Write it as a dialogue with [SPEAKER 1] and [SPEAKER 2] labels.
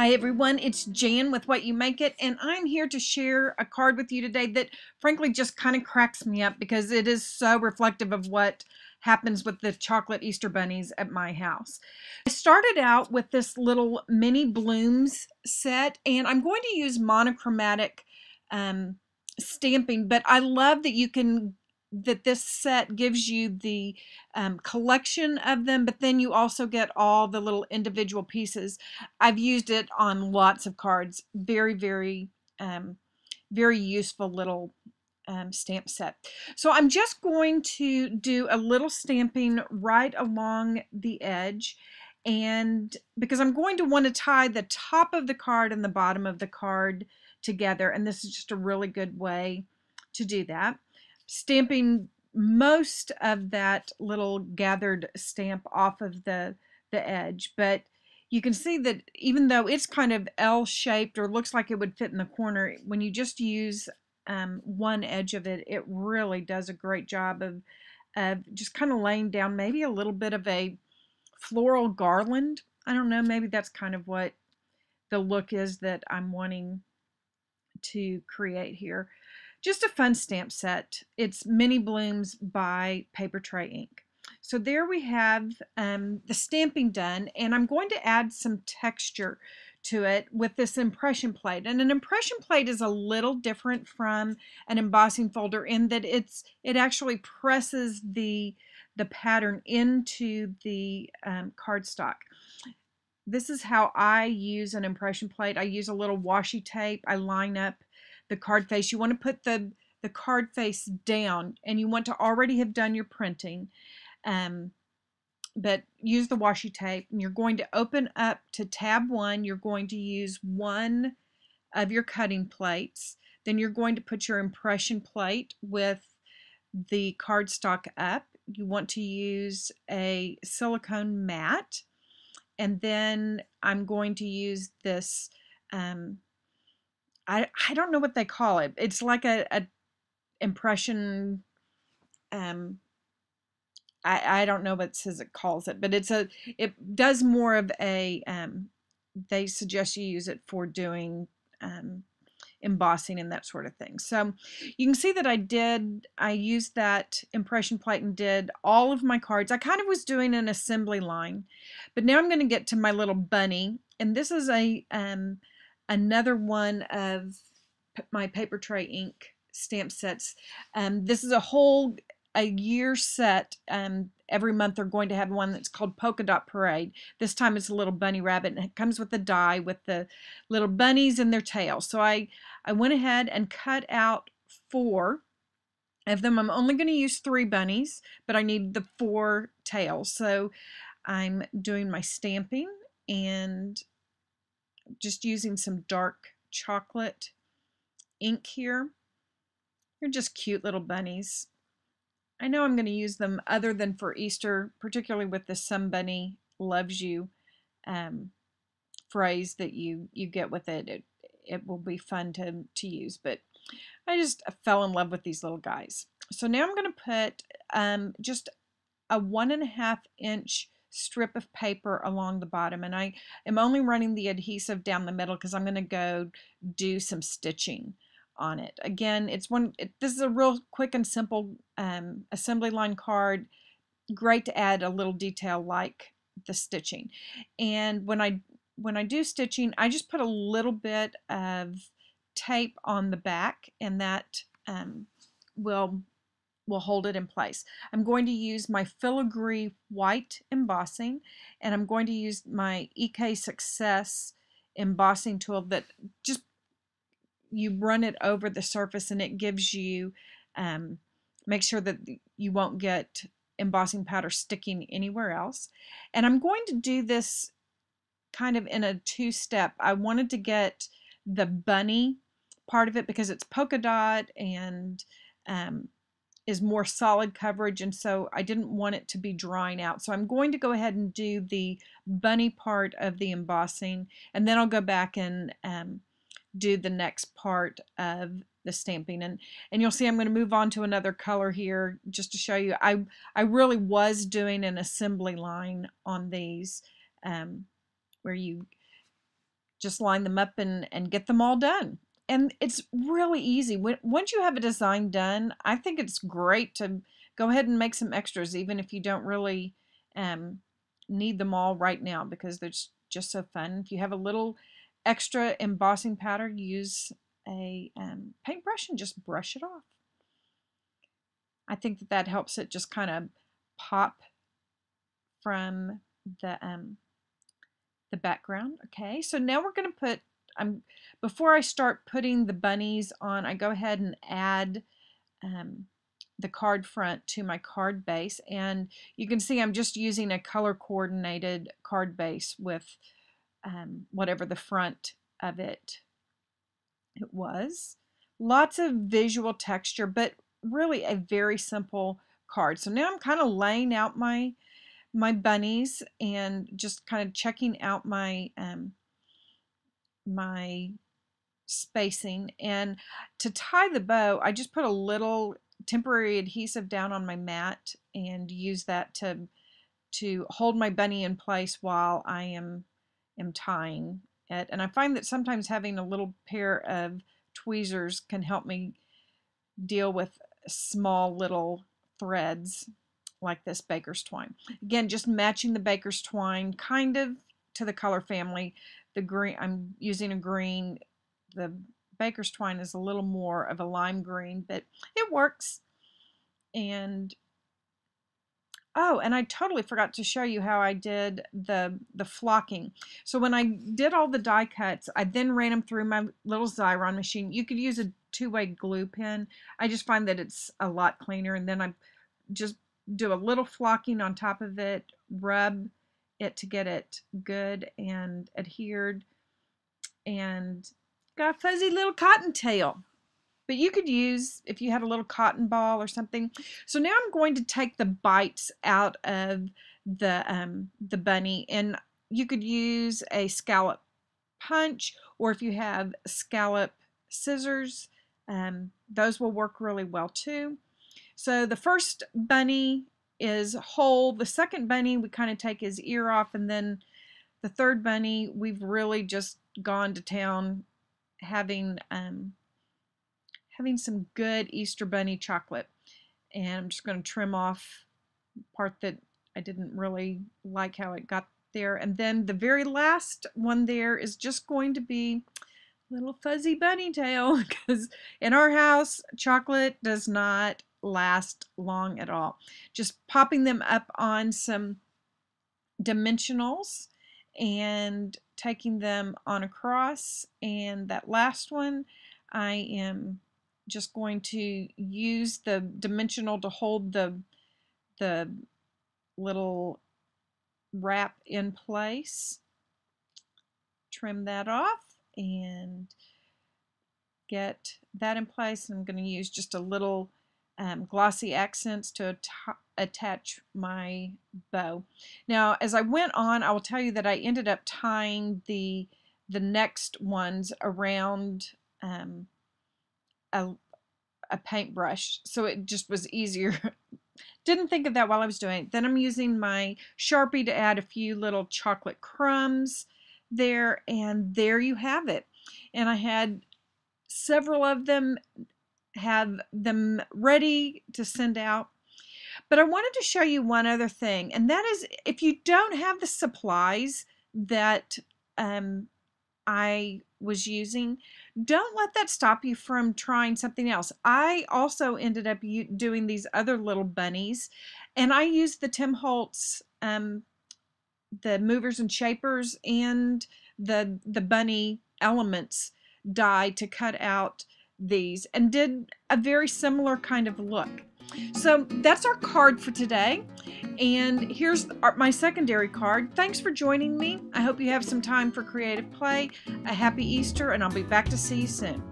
[SPEAKER 1] Hi everyone, it's Jan with What You Make It, and I'm here to share a card with you today that frankly just kind of cracks me up because it is so reflective of what happens with the chocolate Easter bunnies at my house. I started out with this little mini blooms set, and I'm going to use monochromatic stamping, but I love that this set gives you the collection of them, but then you also get all the little individual pieces. I've used it on lots of cards. Very useful little stamp set. So I'm just going to do a little stamping right along the edge, and because I'm going to want to tie the top of the card and the bottom of the card together, and this is just a really good way to do that. Stamping most of that little gathered stamp off of the edge, but you can see that even though it's kind of L-shaped or looks like it would fit in the corner, when you just use one edge of it, it really does a great job of just kind of laying down maybe a little bit of a floral garland. I don't know, maybe that's kind of what the look is that I'm wanting to create here. Just a fun stamp set. It's Mini Blooms by Paper Tray Ink. So there we have the stamping done, and I'm going to add some texture to it with this impression plate. And an impression plate is a little different from an embossing folder in that it actually presses the pattern into the cardstock. This is how I use an impression plate. I use a little washi tape. I line up the card face. You want to put the card face down, and you want to already have done your printing, but use the washi tape, and you're going to open up to tab 1. You're going to use one of your cutting plates. Then you're going to put your impression plate with the cardstock up. You want to use a silicone mat, and then I'm going to use this I don't know what they call it. It's like a impression. I don't know what it calls it, but it does more of a. They suggest you use it for doing embossing and that sort of thing. So you can see that I used that impression plate and did all of my cards. I kind of was doing an assembly line, but now I'm going to get to my little bunny, and this is another one of my Paper Tray Ink stamp sets. This is a year set. Every month they're going to have one that's called Polka Dot Parade. This time it's a little bunny rabbit, and it comes with a die with the little bunnies and their tails. So I went ahead and cut out 4 of them. I'm only going to use 3 bunnies, but I need the 4 tails. So I'm doing my stamping and just using some dark chocolate ink here. They're just cute little bunnies. I know I'm going to use them other than for Easter, particularly with the "Some Bunny Loves You" phrase that you get with it. It will be fun to use, but I just fell in love with these little guys. So now I'm going to put just a 1.5 inch strip of paper along the bottom, and I am only running the adhesive down the middle because I'm going to go do some stitching on it. Again, this is a real quick and simple assembly line card. Great to add a little detail like the stitching. And when I do stitching, I just put a little bit of tape on the back, and that will hold it in place. I'm going to use my filigree white embossing, and I'm going to use my EK Success embossing tool that just you run it over the surface, and it gives you make sure that you won't get embossing powder sticking anywhere else. And I'm going to do this kind of in a 2-step. I wanted to get the bunny part of it because it's polka dot and is more solid coverage, and so I didn't want it to be drying out. So I'm going to go ahead and do the bunny part of the embossing, and then I'll go back and do the next part of the stamping, and you'll see I'm going to move on to another color here just to show you. I really was doing an assembly line on these where you just line them up and get them all done. And it's really easy. Once you have a design done, I think it's great to go ahead and make some extras, even if you don't really need them all right now, because they're just so fun. If you have a little extra embossing powder, use a paintbrush and just brush it off. I think that helps it just kind of pop from the background. Okay, so now we're going to put, before I start putting the bunnies on, I go ahead and add the card front to my card base, and you can see I'm just using a color coordinated card base with whatever the front of it was. Lots of visual texture, but really a very simple card. So now I'm kind of laying out my bunnies and just kind of checking out my my spacing. And to tie the bow, I just put a little temporary adhesive down on my mat and use that to hold my bunny in place while I am tying it. And I find that sometimes having a little pair of tweezers can help me deal with small little threads like this baker's twine. Again, just matching the baker's twine kind of to the color family. The green, I'm using a green. The baker's twine is a little more of a lime green, but it works. And oh, and I totally forgot to show you how I did the flocking. So when I did all the die cuts, I then ran them through my little Xyron machine. You could use a two-way glue pen. I just find that it's a lot cleaner. And then I just do a little flocking on top of it, rub it to get it good and adhered, and got a fuzzy little cottontail. But you could use, if you had a little cotton ball or something. So now I'm going to take the bites out of the bunny, and you could use a scallop punch, or if you have scallop scissors, those will work really well too. So the first bunny is whole. The second bunny, we kind of take his ear off, and then the third bunny, we've really just gone to town having some good Easter bunny chocolate. And I'm just going to trim off the part that I didn't really like how it got there. And then the very last one there is just going to be little fuzzy bunny tail, because in our house, chocolate does not last long at all. Just popping them up on some dimensionals and taking them on across. And that last one, I am just going to use the dimensional to hold the little wrap in place. Trim that off and get that in place. I'm going to use just a little glossy accents to attach my bow. Now, as I went on, I will tell you that I ended up tying the next ones around a paintbrush, so it just was easier. Didn't think of that while I was doing it. Then I'm using my Sharpie to add a few little chocolate crumbs there, and there you have it. And I had several of them, have them ready to send out. But I wanted to show you one other thing, and that is, if you don't have the supplies that I was using, don't let that stop you from trying something else. I also ended up doing these other little bunnies, and I used the Tim Holtz the movers and shapers and the bunny elements die to cut out these, and did a very similar kind of look. So that's our card for today, and here's my secondary card. Thanks for joining me. I hope you have some time for creative play. A happy Easter, and I'll be back to see you soon.